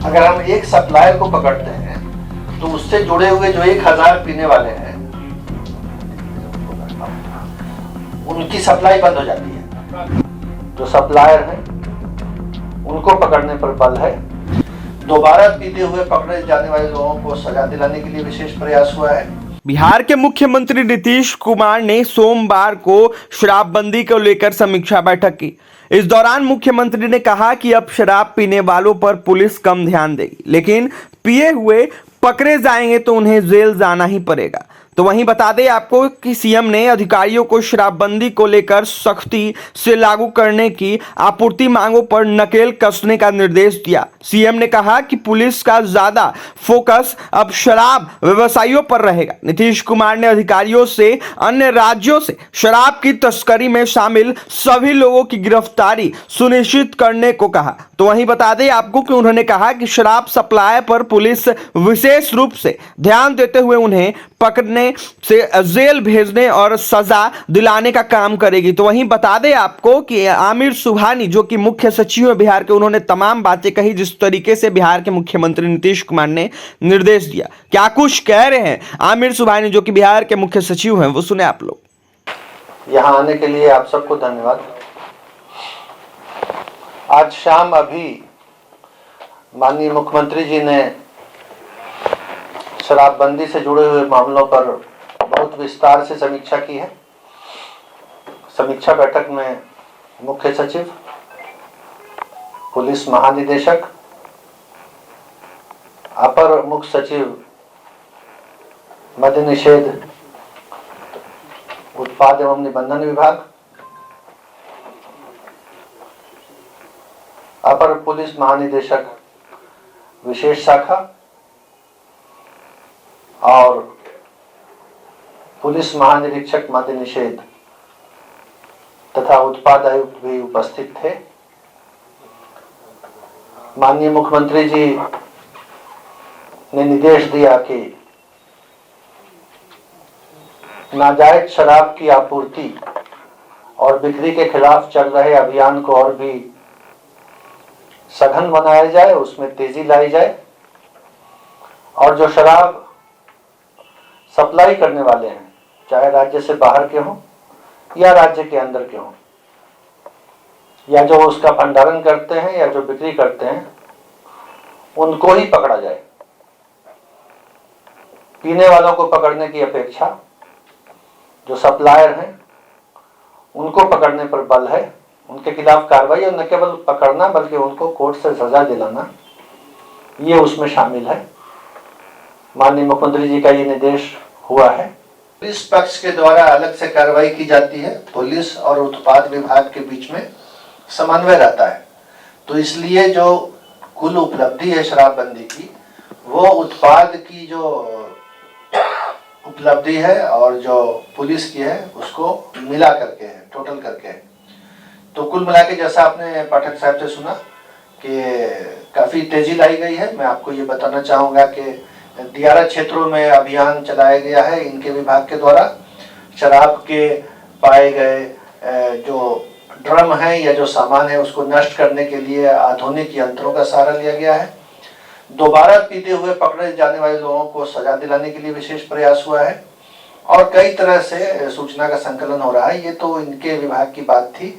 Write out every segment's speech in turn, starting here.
अगर हम एक सप्लायर को पकड़ते हैं तो उससे जुड़े हुए जो 1000 पीने वाले हैं उनकी सप्लाई बंद हो जाती है। जो सप्लायर हैं उनको पकड़ने पर बल है। दोबारा पीते हुए पकड़े जाने वाले लोगों को सजा दिलाने के लिए विशेष प्रयास हुआ है। बिहार के मुख्यमंत्री नीतीश कुमार ने सोमवार को शराबबंदी को लेकर समीक्षा बैठक की। इस दौरान मुख्यमंत्री ने कहा कि अब शराब पीने वालों पर पुलिस कम ध्यान देगी, लेकिन पिए हुए पकड़े जाएंगे तो उन्हें जेल जाना ही पड़ेगा। तो वहीं बता दें आपको कि सीएम ने अधिकारियों को शराबबंदी को लेकर सख्ती से लागू करने की आपूर्ति मांगों पर नकेल कसने का निर्देश दिया। सीएम ने कहा कि पुलिस का ज्यादा फोकस अब शराब व्यवसायियों पर रहेगा। नीतीश कुमार ने अधिकारियों से अन्य राज्यों से शराब की तस्करी में शामिल सभी लोगों की गिरफ्तारी सुनिश्चित करने को कहा। तो वहीं बता दें आपको कि उन्होंने कहा कि शराब सप्लाई पर पुलिस विशेष रूप से ध्यान देते हुए उन्हें पकड़ने से जेल भेजने और सजा दिलाने का काम करेगी। तो वहीं बता दें आपको कि आमिर सुबहानी जो कि मुख्य सचिव है बिहार के, उन्होंने तमाम बातें कही जिस तरीके से बिहार के मुख्यमंत्री नीतीश कुमार ने निर्देश दिया। क्या कुछ कह रहे हैं आमिर सुबहानी जो कि बिहार के मुख्य सचिव हैं, वो सुने आप लोग। यहाँ आने के लिए आप सबको धन्यवाद। आज शाम अभी माननीय मुख्यमंत्री जी ने शराबबंदी से जुड़े हुए मामलों पर बहुत विस्तार से समीक्षा की है। समीक्षा बैठक में मुख्य सचिव, पुलिस महानिदेशक, अपर मुख्य सचिव मद्य निषेध, उत्पाद एवं निबंधन विभाग, अपर पुलिस महानिदेशक विशेष शाखा और पुलिस महानिरीक्षक मद्य निषेध तथा उत्पाद आयुक्त भी उपस्थित थे। माननीय मुख्यमंत्री जी ने निर्देश दिया कि नाजायज शराब की आपूर्ति और बिक्री के खिलाफ चल रहे अभियान को और भी सघन बनाया जाए, उसमें तेजी लाई जाए और जो शराब सप्लाई करने वाले हैं, चाहे राज्य से बाहर के हों या राज्य के अंदर के हों, या जो उसका भंडारण करते हैं या जो बिक्री करते हैं, उनको ही पकड़ा जाए। पीने वालों को पकड़ने की अपेक्षा जो सप्लायर हैं उनको पकड़ने पर बल है। उनके खिलाफ कार्रवाई और न केवल पकड़ना बल्कि उनको कोर्ट से सजा दिलाना, ये उसमें शामिल है। माननीय मुख्यमंत्री जी का ये निर्देश हुआ है। पुलिस पक्ष के द्वारा अलग से कार्रवाई की जाती है। पुलिस और उत्पाद विभाग के बीच में समन्वय रहता है। तो इसलिए जो कुल उपलब्धि है शराबबंदी की, वो उत्पाद की जो उपलब्धि है और जो पुलिस की है उसको मिला करके है, टोटल करके है। तो कुल मिला के जैसा आपने पाठक साहब से सुना कि काफी तेजी लाई गई है। मैं आपको ये बताना चाहूंगा कि दियारा क्षेत्रों में अभियान चलाया गया है इनके विभाग के द्वारा। शराब के पाए गए जो ड्रम है या जो सामान है उसको नष्ट करने के लिए आधुनिक यंत्रों का सहारा लिया गया है। दोबारा पीते हुए पकड़े जाने वाले लोगों को सजा दिलाने के लिए विशेष प्रयास हुआ है और कई तरह से सूचना का संकलन हो रहा है। ये तो इनके विभाग की बात थी।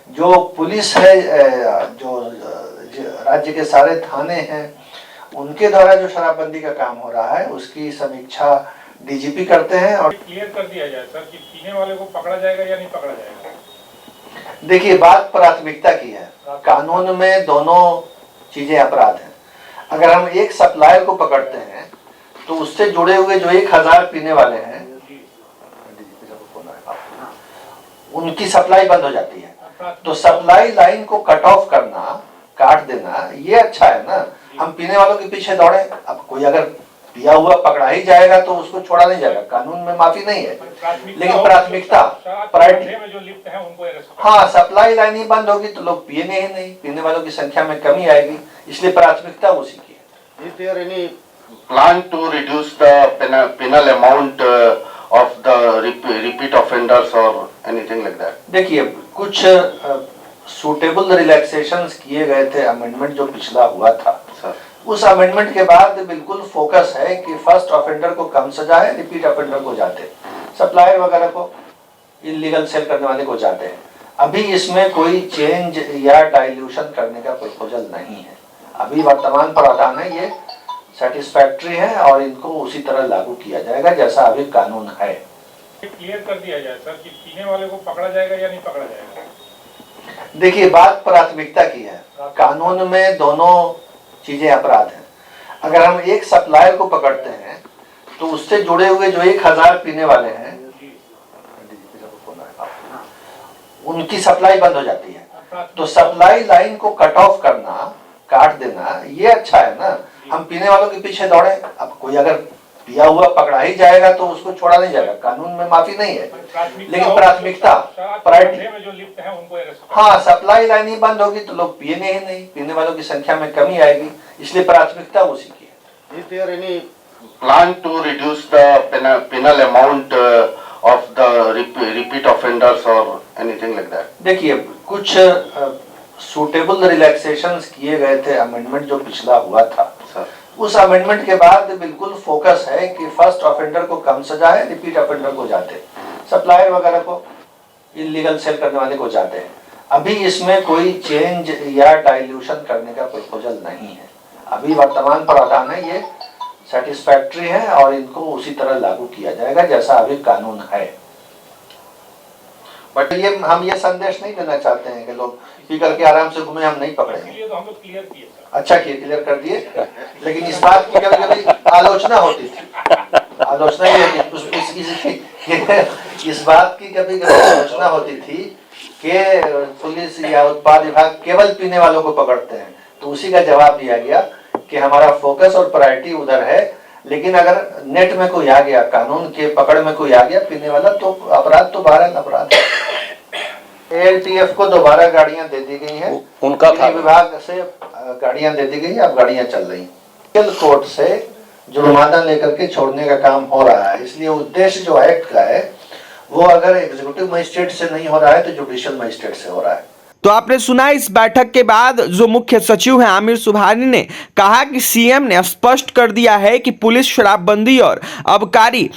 जो पुलिस है, जो राज्य के सारे थाने हैं, उनके द्वारा जो शराबबंदी का काम हो रहा है उसकी समीक्षा डीजीपी करते हैं। और क्लियर कर दिया जाए सर कि पीने वाले को पकड़ा जाएगा या नहीं पकड़ा जाएगा। देखिए, बात प्राथमिकता की है। कानून में दोनों चीजें अपराध हैं। अगर हम एक सप्लायर को पकड़ते हैं तो उससे जुड़े हुए जो 1000 पीने वाले हैं उनकी सप्लाई बंद हो जाती है। तो सप्लाई लाइन को कट ऑफ करना, काट देना, ये अच्छा है ना। हम पीने वालों के पीछे दौड़े, अब कोई अगर पिया हुआ पकड़ा ही जाएगा तो उसको छोड़ा नहीं जाएगा, कानून में माफी नहीं है। लेकिन प्राथमिकता, हाँ, सप्लाई लाइन ही बंद होगी तो लोग पिएंगे ही नहीं, पीने वालों की संख्या में कमी आएगी, इसलिए प्राथमिकता उसी की है। Is there any plan to reduce the penal amount of the repeat offenders or anything like that? देखिए, कुछ सूटेबल रिलैक्सेशंस किए गए थे। अमेंडमेंट जो पिछला हुआ था उस अमेंडमेंट के बाद बिल्कुल फोकस है कि फर्स्ट ऑफेंडर को कम सजा है, रिपीट ऑफेंडर को जाते, सप्लायर वगैरह को, इलीगल सेल करने वाले को जाते हैं। अभी इसमें कोई चेंज या डाइल्यूशन करने का प्रपोजल नहीं है। अभी वर्तमान प्रावधान है ये सेटिस्फैक्ट्री है और इनको उसी तरह लागू किया जाएगा जैसा अभी कानून है। क्लियर कर दिया जाए सर कि पीने वाले को पकड़ा जाएगा या नहीं पकड़ा जाएगा। देखिए, बात प्राथमिकता की है। कानून में दोनों चीजें अपराध हैं। अगर हम एक सप्लायर को पकड़ते हैं तो उससे जुड़े हुए जो 1000 पीने वाले हैं उनकी सप्लाई बंद हो जाती है। तो सप्लाई लाइन को कट ऑफ करना, काट देना, ये अच्छा है ना। हम पीने वालों के पीछे दौड़े, अब कोई अगर पिया हुआ पकड़ा ही जाएगा तो उसको छोड़ा नहीं जाएगा, कानून में माफी नहीं है। लेकिन प्राथमिकता, प्रायोरिटी, हाँ, सप्लाई लाइन ही बंद होगी तो लोग पिएंगे ही नहीं, पीने वालों की संख्या में कमी आएगी, इसलिए प्राथमिकता उसी की है। Is there any plan to reduce the penal amount of the repeat offenders or anything like that? देखिए, कुछ सूटेबल रिलैक्सेशंस किए गए थे, अमेंडमेंट जो पिछला हुआ था सर, उस अमेंडमेंट के बाद बिल्कुल फोकस है कि फर्स्ट ऑफेंडर को कम सजा है, रिपीट ऑफेंडर को जाते, सप्लायर वगैरह को, इलीगल सेल करने वाले को जाते हैं। अभी इसमें कोई चेंज या डाइल्यूशन करने का प्रपोजल नहीं है। अभी वर्तमान प्रावधान है ये सेटिस्फैक्ट्री है और इनको उसी तरह लागू किया जाएगा जैसा अभी कानून है। बट ये हम ये संदेश नहीं देना चाहते हैं कि लोग पी करके आराम से घूमे, हम नहीं पकड़ेंगे। तो हम लोग क्लियर किए सर। अच्छा किए, क्लियर कर दिए। लेकिन इस बात की कभी कभी आलोचना होती थी, आलोचना ये इस बात की कभी कभी आलोचना होती थी कि पुलिस या उत्पाद विभाग केवल पीने वालों को पकड़ते हैं। तो उसी का जवाब दिया गया कि हमारा फोकस और प्रायोरिटी उधर है। लेकिन अगर नेट में कोई आ गया, कानून के पकड़ में कोई आ गया पीने वाला, तो अपराध तो बहरहाल अपराध है। एएलटीएफ को दोबारा गाड़ियां दे दी गई हैं, उनका था विभाग से गाड़ियां दे दी गई, अब गाड़ियां चल रही हैं। कोर्ट से जुर्माना लेकर के छोड़ने का काम हो रहा है। इसलिए उद्देश्य जो एक्ट का है वो अगर एग्जीक्यूटिव मजिस्ट्रेट से नहीं हो रहा है तो जुडिशियल मजिस्ट्रेट से हो रहा है। तो आपने सुना, इस बैठक के बाद जो मुख्य सचिव हैं आमिर सुबहानी ने कहा कि सीएम ने स्पष्ट कर दिया है कि पुलिस शराबबंदी और आबकारी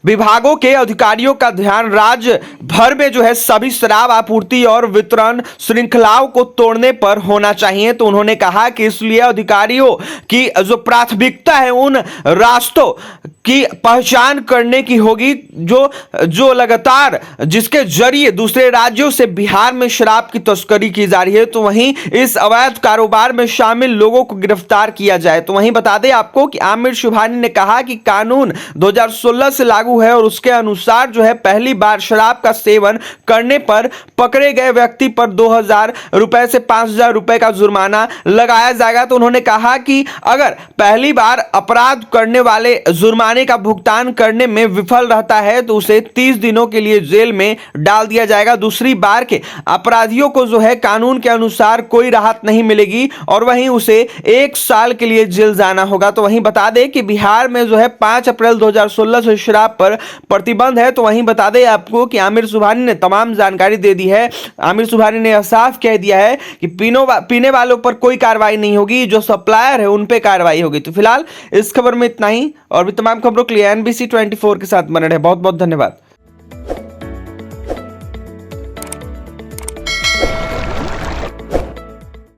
विभागों के अधिकारियों का ध्यान राज्य भर में जो है सभी शराब आपूर्ति और वितरण श्रृंखलाओं को तोड़ने पर होना चाहिए। तो उन्होंने कहा कि इसलिए अधिकारियों की जो प्राथमिकता है उन रास्तों की पहचान करने की होगी जो लगातार जिसके जरिए दूसरे राज्यों से बिहार में शराब की तस्करी की जा रही है। तो वहीं इस अवैध कारोबार में शामिल लोगों को गिरफ्तार किया जाए। तो वहीं बता दें आपको कि आमिर सुबहानी ने कहा कि कानून 2016 से लागू है और उसके अनुसार जो है पहली बार शराब का सेवन करने पर पकड़े गए व्यक्ति पर 2000 रुपए से 5000 रुपए का जुर्माना लगाया जाएगा। तो उन्होंने कहा कि अगर पहली बार अपराध करने वाले जुर्माने का भुगतान करने में विफल रहता है तो उसे 30 दिनों के लिए जेल में डाल दिया जाएगा। दूसरी बार के अपराधियों को जो है कानून के अनुसार कोई राहत नहीं मिलेगी और वहीं उसे 1 साल के लिए जेल जाना होगा। तो वहीं बता दें कि बिहार में जो है 5 अप्रैल 2016 से शराब पर प्रतिबंध है। तो वहीं बता दें आपको कि आमिर सुबहानी ने तमाम जानकारी दे दी है। आमिर सुबहानी ने साफ कह दिया है कि पीने वालों पर कोई कार्रवाई नहीं होगी, जो सप्लायर है उन पे कार्रवाई होगी। तो फिलहाल इस खबर में इतना ही और भी तमाम खबरों के लिए NBC 24 के साथ बने रहे। बहुत बहुत धन्यवाद।